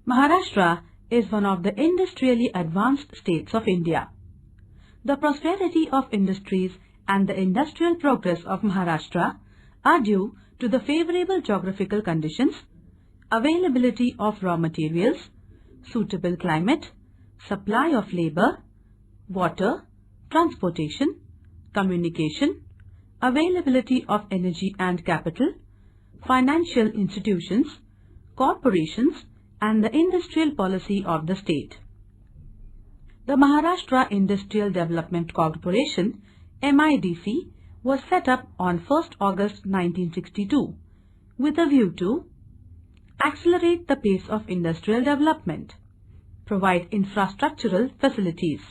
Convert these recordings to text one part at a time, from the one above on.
Maharashtra is one of the industrially advanced states of India. The prosperity of industries and the industrial progress of Maharashtra are due to the favorable geographical conditions, availability of raw materials, suitable climate, supply of labor, water, transportation, communication, availability of energy and capital, financial institutions, corporations, and the industrial policy of the state. The Maharashtra Industrial Development Corporation (MIDC) was set up on 1st August 1962 with a view to accelerate the pace of industrial development, provide infrastructural facilities,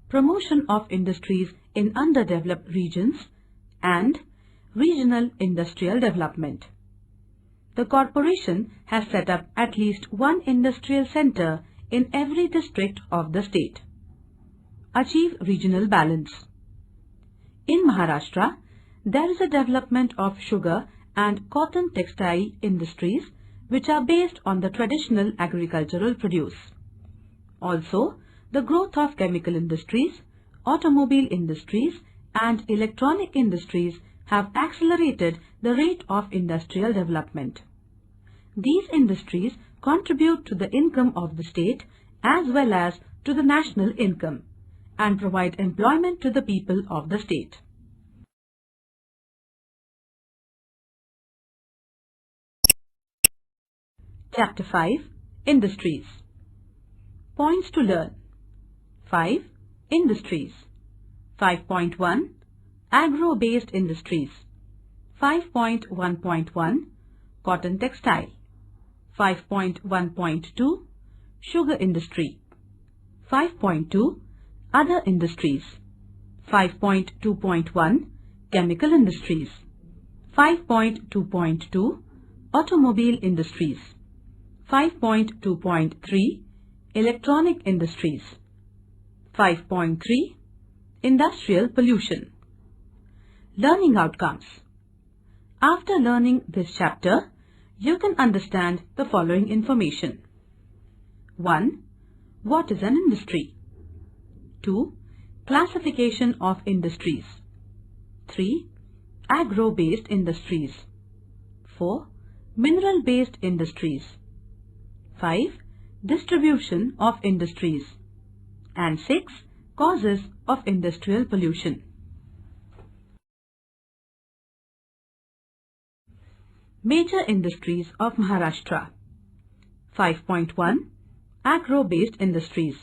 promotion of industries in underdeveloped regions, and regional industrial development. The corporation has set up at least one industrial center in every district of the state. Achieve regional balance. In Maharashtra, there is a development of sugar and cotton textile industries which are based on the traditional agricultural produce. Also, the growth of chemical industries, automobile industries, and electronic industries have accelerated the rate of industrial development. These industries contribute to the income of the state as well as to the national income and provide employment to the people of the state. Chapter 5 Industries. Points to learn. 5. Industries. 5.1 Agro-based industries. 5.1.1 Cotton textile. 5.1.2 Sugar industry. 5.2 Other industries. 5.2.1 Chemical industries. 5.2.2 Automobile industries. 5.2.3 Electronic industries. 5.3 Industrial pollution. Learning outcomes. After learning this chapter, you can understand the following information. 1. What is an industry? 2. Classification of industries. 3. Agro-based industries. 4. Mineral-based industries. 5. Distribution of industries. And 6. Causes of industrial pollution. Major industries of Maharashtra. 5.1 Agro-based industries.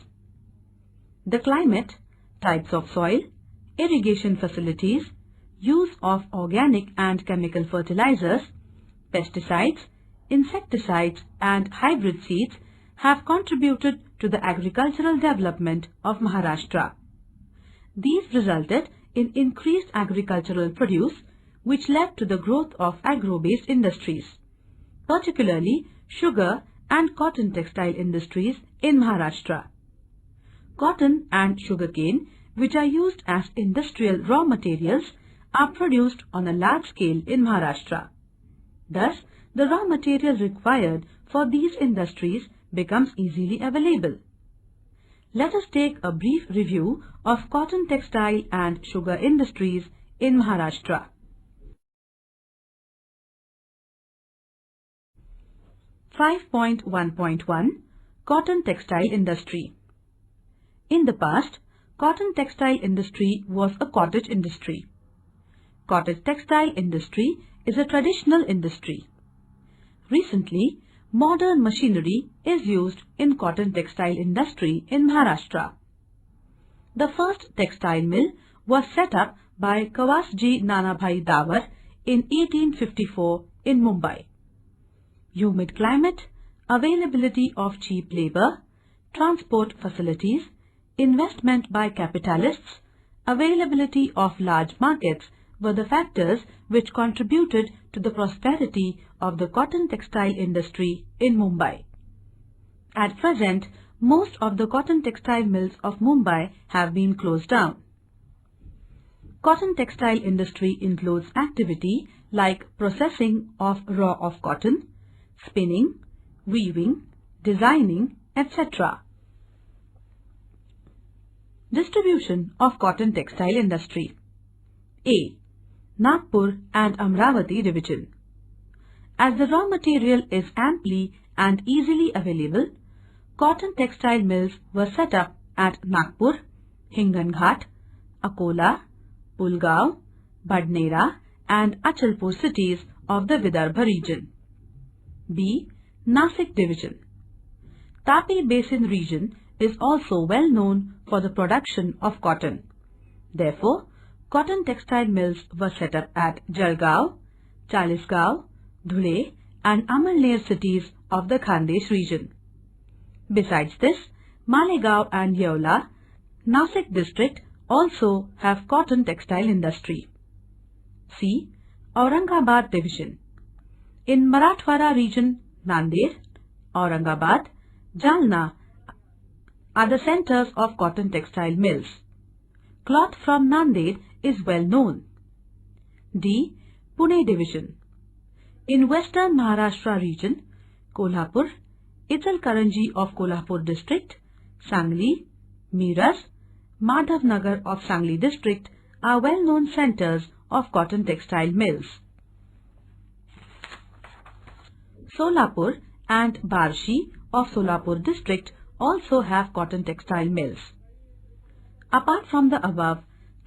The climate, types of soil, irrigation facilities, use of organic and chemical fertilizers, pesticides, insecticides and hybrid seeds have contributed to the agricultural development of Maharashtra. These resulted in increased agricultural produce which led to the growth of agro-based industries, particularly sugar and cotton textile industries in Maharashtra. Cotton and sugarcane, which are used as industrial raw materials, are produced on a large scale in Maharashtra. Thus, the raw material required for these industries becomes easily available. Let us take a brief review of cotton textile and sugar industries in Maharashtra. (5.1.1) Cotton textile industry. In the past, cotton textile industry was a cottage industry. Cottage textile industry is a traditional industry. Recently, modern machinery is used in cotton textile industry in Maharashtra. The first textile mill was set up by Kawasji Nanabhai Dawar in 1854 in Mumbai. Humid climate, availability of cheap labor, transport facilities, investment by capitalists, availability of large markets were the factors which contributed to the prosperity of the cotton textile industry in Mumbai. At present, most of the cotton textile mills of Mumbai have been closed down. Cotton textile industry includes activity like processing of raw of cotton, spinning, weaving, designing, etc. Distribution of cotton textile industry. A. Nagpur and Amravati division. As the raw material is amply and easily available, cotton textile mills were set up at Nagpur, Hinganghat, Akola, Pulgaon, Badnera and Achalpur cities of the Vidarbha region. B. Nasik division. Tapi Basin region is also well known for the production of cotton. Therefore, cotton textile mills were set up at Jalgaon, Chalisgaon, Dhule and Amalner cities of the Khandesh region. Besides this, Malegaon and Yeola, Nasik district also have cotton textile industry. C. Aurangabad division. In Marathwada region, Nanded, Aurangabad, Jalna are the centers of cotton textile mills. Cloth from Nanded is well known. D. Pune division. In western Maharashtra region, Kolhapur, Ichalkaranji of Kolhapur district, Sangli, Miras, Madhavnagar of Sangli district are well-known centers of cotton textile mills. Solapur and Barshi of Solapur district also have cotton textile mills. Apart from the above,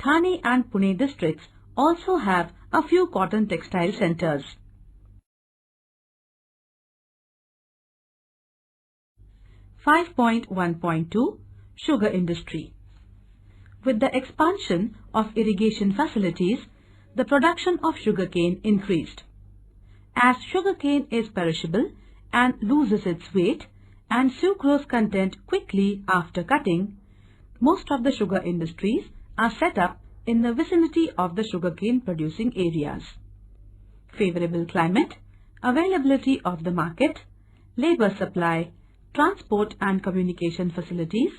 Thane and Pune districts also have a few cotton textile centers. (5.1.2) Sugar industry. With the expansion of irrigation facilities, the production of sugarcane increased. As sugarcane is perishable and loses its weight and sucrose content quickly after cutting, most of the sugar industries are set up in the vicinity of the sugarcane producing areas. Favorable climate, availability of the market, labor supply, transport and communication facilities,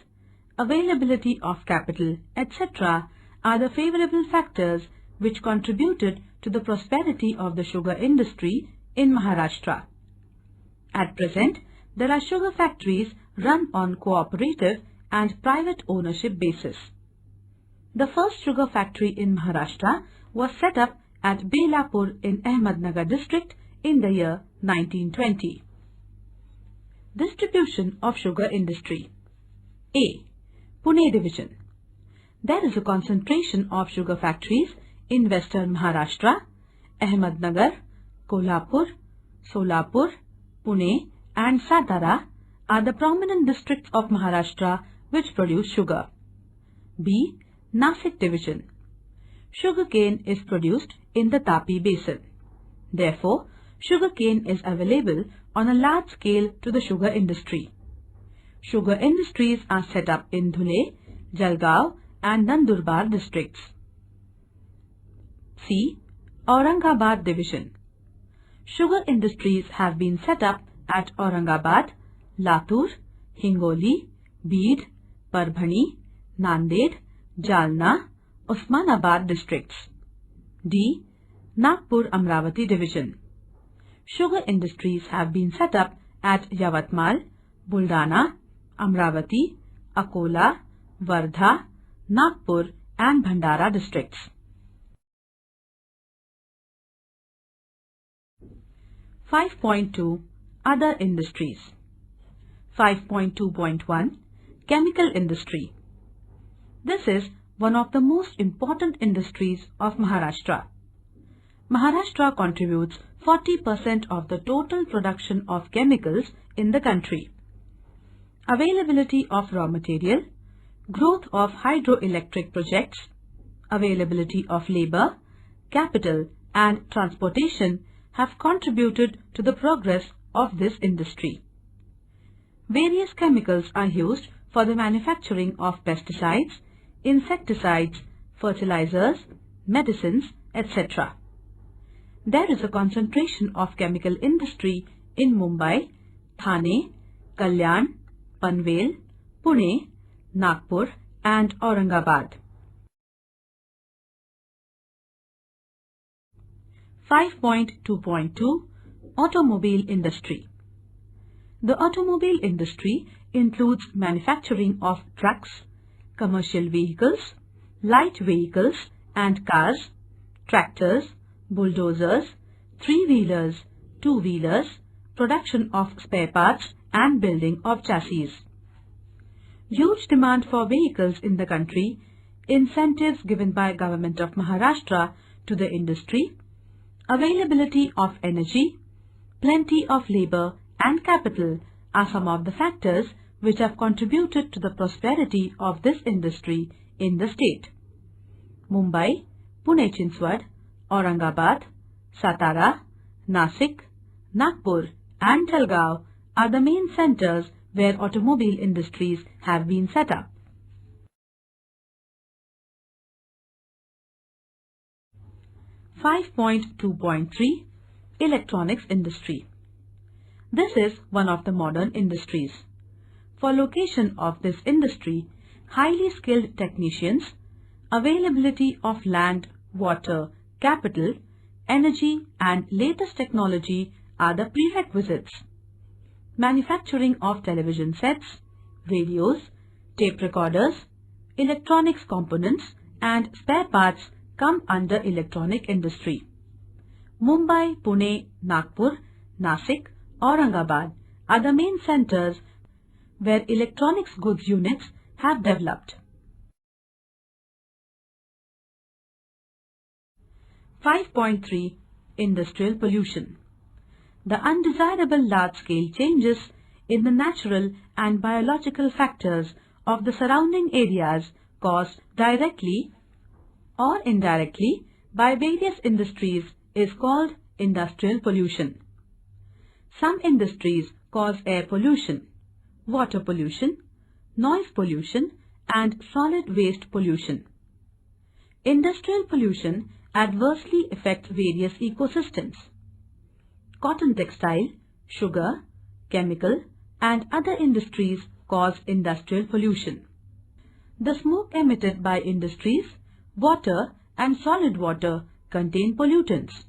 availability of capital, etc. are the favorable factors which contributed to the prosperity of the sugar industry in Maharashtra. At present, there are sugar factories run on cooperative and private ownership basis. The first sugar factory in Maharashtra was set up at Belapur in Ahmednagar district in the year 1920. Distribution of sugar industry. A. Pune division. There is a concentration of sugar factories in western Maharashtra. Ahmednagar, Kolhapur, Solapur, Pune and Satara are the prominent districts of Maharashtra which produce sugar. B. Nasik division. Sugarcane is produced in the Tapi basin. Therefore, sugarcane is available on a large scale to the sugar industry. Sugar industries are set up in Dhule, Jalgaon and Nandurbar districts. C. Aurangabad division. Sugar industries have been set up at Aurangabad, Latur, Hingoli, Beed, Parbhani, Nanded, Jalna, Osmanabad districts. D. Nagpur Amravati division. Sugar industries have been set up at Yavatmal, Buldana, Amravati, Akola, Wardha, Nagpur and Bhandara districts. 5.2 Other industries. 5.2.1 Chemical industry. This is one of the most important industries of Maharashtra. Maharashtra contributes 40% of the total production of chemicals in the country. Availability of raw material, growth of hydroelectric projects, availability of labor, capital and transportation have contributed to the progress of this industry. Various chemicals are used for the manufacturing of pesticides, insecticides, fertilizers, medicines, etc. There is a concentration of chemical industry in Mumbai, Thane, Kalyan, Panvel, Pune, Nagpur and Aurangabad. 5.2.2 Automobile industry. The automobile industry includes manufacturing of trucks, commercial vehicles, light vehicles and cars, tractors, bulldozers, three-wheelers, two-wheelers, production of spare parts and building of chassis. Huge demand for vehicles in the country, incentives given by Government of Maharashtra to the industry, availability of energy, plenty of labor and capital are some of the factors which have contributed to the prosperity of this industry in the state. Mumbai, Pune-Chinswad, Aurangabad, Satara, Nasik, Nagpur and Jalgaon are the main centers where automobile industries have been set up. (5.2.3) Electronics Industry. This is one of the modern industries. For location of this industry, highly skilled technicians, availability of land, water, capital, energy and latest technology are the prerequisites. Manufacturing of television sets, radios, tape recorders, electronics components and spare parts come under electronic industry. Mumbai, Pune, Nagpur, Nasik, Aurangabad are the main centers where electronics goods units have developed. 5.3 Industrial Pollution. The undesirable large-scale changes in the natural and biological factors of the surrounding areas caused directly or indirectly by various industries is called industrial pollution. Some industries cause air pollution, water pollution, noise pollution and solid waste pollution. Industrial pollution adversely affects various ecosystems. Cotton textile, sugar, chemical and other industries cause industrial pollution. The smoke emitted by industries, water and solid water contain pollutants.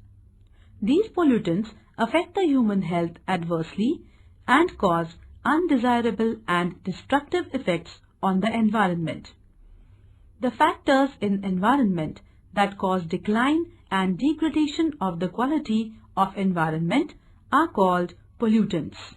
These pollutants affect the human health adversely and cause undesirable and destructive effects on the environment. The factors in environment that cause decline and degradation of the quality of environment are called pollutants.